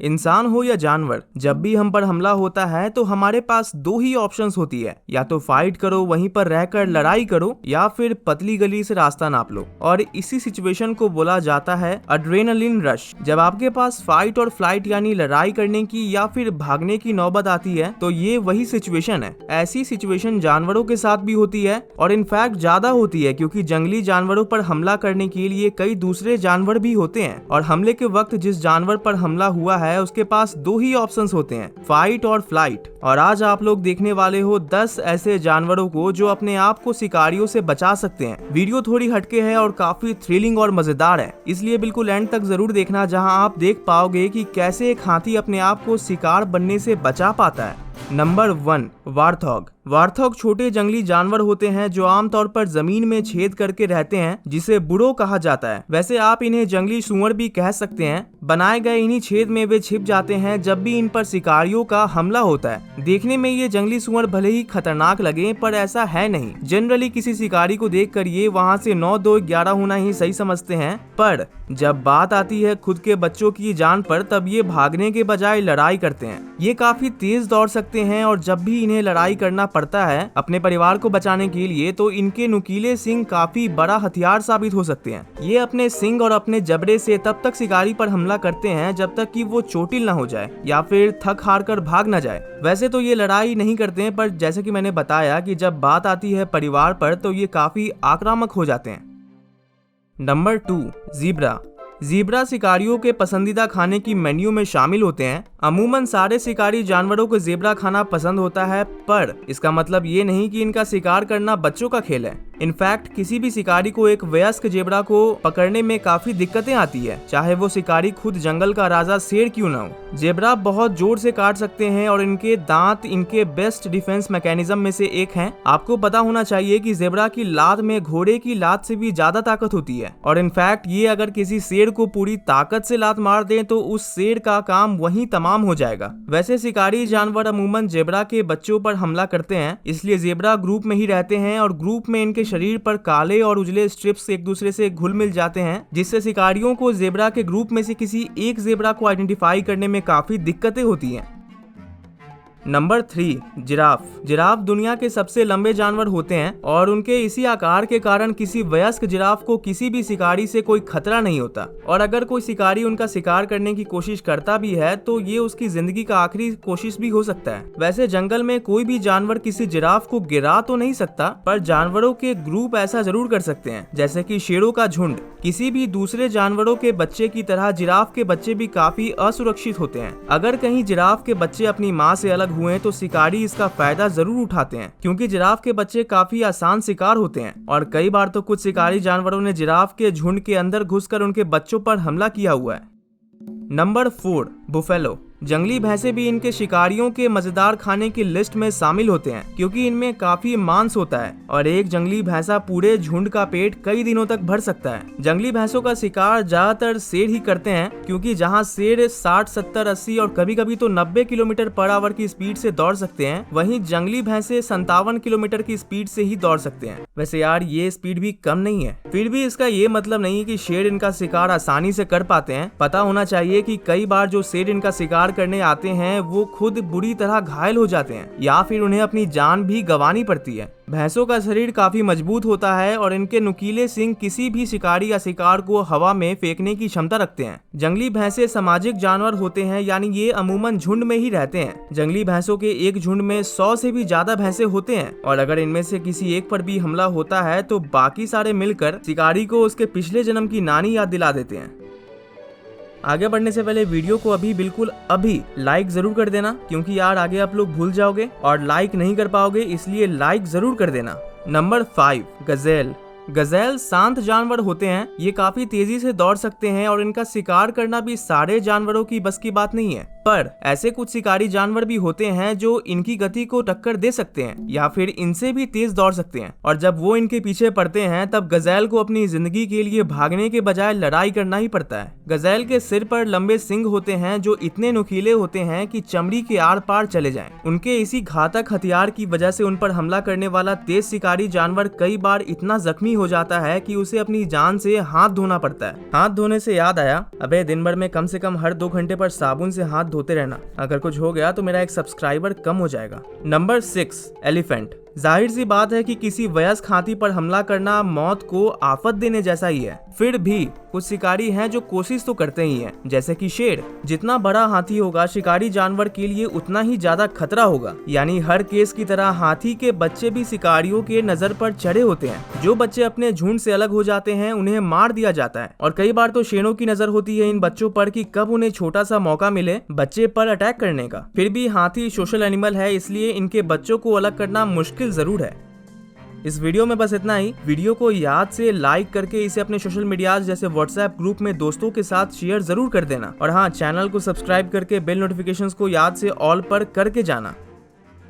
इंसान हो या जानवर, जब भी हम पर हमला होता है तो हमारे पास दो ही ऑप्शंस होती है, या तो फाइट करो, वहीं पर रहकर लड़ाई करो, या फिर पतली गली से रास्ता नाप लो। और इसी सिचुएशन को बोला जाता है एड्रेनालिन रश। जब आपके पास फाइट और फ्लाइट यानी लड़ाई करने की या फिर भागने की नौबत आती है तो ये वही सिचुएशन है। ऐसी सिचुएशन जानवरों के साथ भी होती है और इनफैक्ट ज्यादा होती है, क्योंकि जंगली जानवरों पर हमला करने के लिए कई दूसरे जानवर भी होते हैं और हमले के वक्त जिस जानवर पर हमला हुआ है उसके पास दो ही ऑप्शंस होते हैं, फाइट और फ्लाइट। और आज आप लोग देखने वाले हो 10 ऐसे जानवरों को जो अपने आप को शिकारियों से बचा सकते हैं। वीडियो थोड़ी हटके है और काफी थ्रिलिंग और मजेदार है, इसलिए बिल्कुल एंड तक जरूर देखना, जहां आप देख पाओगे कि कैसे एक हाथी अपने आप को शिकार बनने से बचा पाता है। नंबर 1, वार्थॉग। वार्थॉग छोटे जंगली जानवर होते हैं जो आमतौर पर जमीन में छेद करके रहते हैं, जिसे बुरो कहा जाता है। वैसे आप इन्हें जंगली सूअर भी कह सकते हैं। बनाए गए इन्हीं छेद में वे छिप जाते हैं जब भी इन पर शिकारियों का हमला होता है। देखने में ये जंगली सूअर भले ही खतरनाक लगे, पर ऐसा है नहीं। जनरली किसी शिकारी को देख कर ये वहाँ से 9, 2, 11 होना ही सही समझते हैं, पर जब बात आती है खुद के बच्चों की जान पर, तब ये भागने के बजाय लड़ाई करते हैं। ये काफी तेज दौड़ सकते हैं और जब भी इन्हें लड़ाई करना पड़ता है अपने परिवार को बचाने के लिए, तो इनके नुकीले सींग काफी बड़ा हथियार साबित हो सकते हैं। ये अपने सींग और अपने जबड़े से तब तक शिकारी पर हमला करते हैं जब तक कि वो चोटिल न हो जाए या फिर थक हार कर भाग न जाए। वैसे तो ये लड़ाई नहीं करते हैं, पर जैसे कि मैंने बताया कि जब बात आती है परिवार पर तो ये काफी आक्रामक हो जाते हैं। Number 2, zebra. ज़ीब्रा शिकारियों के पसंदीदा खाने की मेन्यू में शामिल होते हैं। अमूमन सारे शिकारी जानवरों को ज़ेब्रा खाना पसंद होता है, पर इसका मतलब ये नहीं कि इनका शिकार करना बच्चों का खेल है। इनफैक्ट किसी भी शिकारी को एक वयस्क ज़ेब्रा को पकड़ने में काफी दिक्कतें आती है, चाहे वो शिकारी खुद जंगल का राजा शेर क्यों न हो। ज़ेब्रा बहुत जोर से काट सकते हैं और इनके दांत इनके बेस्ट डिफेंस मैकेनिज्म में से एक हैं। आपको पता होना चाहिए कि ज़ेब्रा की लात में घोड़े की लात से भी ज्यादा ताकत होती है, और इनफैक्ट ये अगर किसी शेर को पूरी ताकत से लात मार दें तो उस शेर का काम वहीं तमाम हो जाएगा। वैसे शिकारी जानवर अमूमन ज़ेब्रा के बच्चों पर हमला करते हैं, इसलिए ज़ेब्रा ग्रुप में ही रहते हैं और ग्रुप में इनके शरीर पर काले और उजले स्ट्रिप्स एक दूसरे से घुल मिल जाते हैं, जिससे शिकारियों को ज़ेब्रा के ग्रुप में से किसी एक ज़ेब्रा को आइडेंटिफाई करने में काफी दिक्कतें होती हैं। Number 3, giraffe. जिराफ दुनिया के सबसे लंबे जानवर होते हैं और उनके इसी आकार के कारण किसी वयस्क जिराफ को किसी भी शिकारी से कोई खतरा नहीं होता, और अगर कोई शिकारी उनका शिकार करने की कोशिश करता भी है तो ये उसकी जिंदगी का आखिरी कोशिश भी हो सकता है। वैसे जंगल में कोई भी जानवर किसी जिराफ को गिरा तो नहीं सकता, पर जानवरों के ग्रुप ऐसा जरूर कर सकते हैं, जैसे कि शेरों का झुंड। किसी भी दूसरे जानवरों के बच्चे की तरह जिराफ के बच्चे भी काफी असुरक्षित होते हैं। अगर कहीं जिराफ के बच्चे अपनी माँ से अलग हुए तो शिकारी इसका फायदा जरूर उठाते हैं, क्योंकि जिराफ के बच्चे काफी आसान शिकार होते हैं, और कई बार तो कुछ शिकारी जानवरों ने जिराफ के झुंड के अंदर घुसकर उनके बच्चों पर हमला किया हुआ है। Number 4, buffalo. जंगली भैंसे भी इनके शिकारियों के मजेदार खाने की लिस्ट में शामिल होते हैं, क्योंकि इनमें काफी मांस होता है और एक जंगली भैंसा पूरे झुंड का पेट कई दिनों तक भर सकता है। जंगली भैंसों का शिकार ज्यादातर शेर ही करते हैं, क्योंकि जहां शेर 60, 70, 80 और कभी कभी तो 90 किलोमीटर पर आवर की स्पीड से दौड़ सकते हैं, वहीं जंगली भैंसे 57 किलोमीटर की स्पीड से ही दौड़ सकते हैं। वैसे यार ये स्पीड भी कम नहीं है, फिर भी इसका ये मतलब नहीं कि शेर इनका शिकार आसानी से कर पाते हैं। पता होना चाहिए कि कई बार जो शेर इनका शिकार करने आते हैं वो खुद बुरी तरह घायल हो जाते हैं या फिर उन्हें अपनी जान भी गंवानी पड़ती है। भैंसों का शरीर काफी मजबूत होता है और इनके नुकीले सींग किसी भी शिकारी या शिकार को हवा में फेंकने की क्षमता रखते हैं। जंगली भैंसे सामाजिक जानवर होते हैं, यानी ये अमूमन झुंड में ही रहते हैं। जंगली भैंसों के एक झुंड में 100 से भी ज्यादा भैंसे होते हैं, और अगर इनमें से किसी एक पर भी हमला होता है तो बाकी सारे मिलकर शिकारी को उसके पिछले जन्म की नानी याद दिला देते हैं। आगे बढ़ने से पहले वीडियो को बिल्कुल अभी लाइक जरूर कर देना, क्योंकि यार आगे आप लोग भूल जाओगे और लाइक नहीं कर पाओगे, इसलिए लाइक जरूर कर देना। Number 5, Gazelle. गजेल शांत जानवर होते हैं। ये काफी तेजी से दौड़ सकते हैं और इनका शिकार करना भी सारे जानवरों की बस की बात नहीं है। पर ऐसे कुछ शिकारी जानवर भी होते हैं जो इनकी गति को टक्कर दे सकते हैं या फिर इनसे भी तेज दौड़ सकते हैं, और जब वो इनके पीछे पड़ते हैं तब गजेल को अपनी जिंदगी के लिए भागने के बजाय लड़ाई करना ही पड़ता है। गजेल के सिर पर लंबे सींग होते हैं जो इतने नुकीले होते हैं कि चमड़ी के आर पार चले जाएं। उनके इसी घातक हथियार की वजह से उन पर हमला करने वाला तेज शिकारी जानवर कई बार इतना जख्मी हो जाता है कि उसे अपनी जान से हाथ धोना पड़ता है। हाथ धोने से याद आया, अबे दिन भर में कम से कम हर 2 घंटे पर साबुन से हाथ धोते रहना, अगर कुछ हो गया तो मेरा एक सब्सक्राइबर कम हो जाएगा। Number 6, elephant. जाहिर सी बात है कि किसी वयस्क हाथी पर हमला करना मौत को आफत देने जैसा ही है। फिर भी कुछ शिकारी हैं जो कोशिश तो करते ही हैं, जैसे कि शेर। जितना बड़ा हाथी होगा शिकारी जानवर के लिए उतना ही ज्यादा खतरा होगा। यानी हर केस की तरह हाथी के बच्चे भी शिकारियों के नजर पर चढ़े होते हैं। जो बच्चे अपने झुंड से अलग हो जाते हैं उन्हें मार दिया जाता है, और कई बार तो शेरों की नजर होती है इन बच्चों पर कि कब उन्हें छोटा सा मौका मिले बच्चे पर अटैक करने का। फिर भी हाथी सोशल एनिमल है, इसलिए इनके बच्चों को अलग करना मुश्किल जरूर है। इस वीडियो में बस इतना ही। वीडियो को याद से लाइक करके इसे अपने सोशल मीडिया जैसे व्हाट्सएप ग्रुप में दोस्तों के साथ शेयर जरूर कर देना, और हाँ, चैनल को सब्सक्राइब करके बेल नोटिफिकेशंस को याद से ऑल पर करके जाना।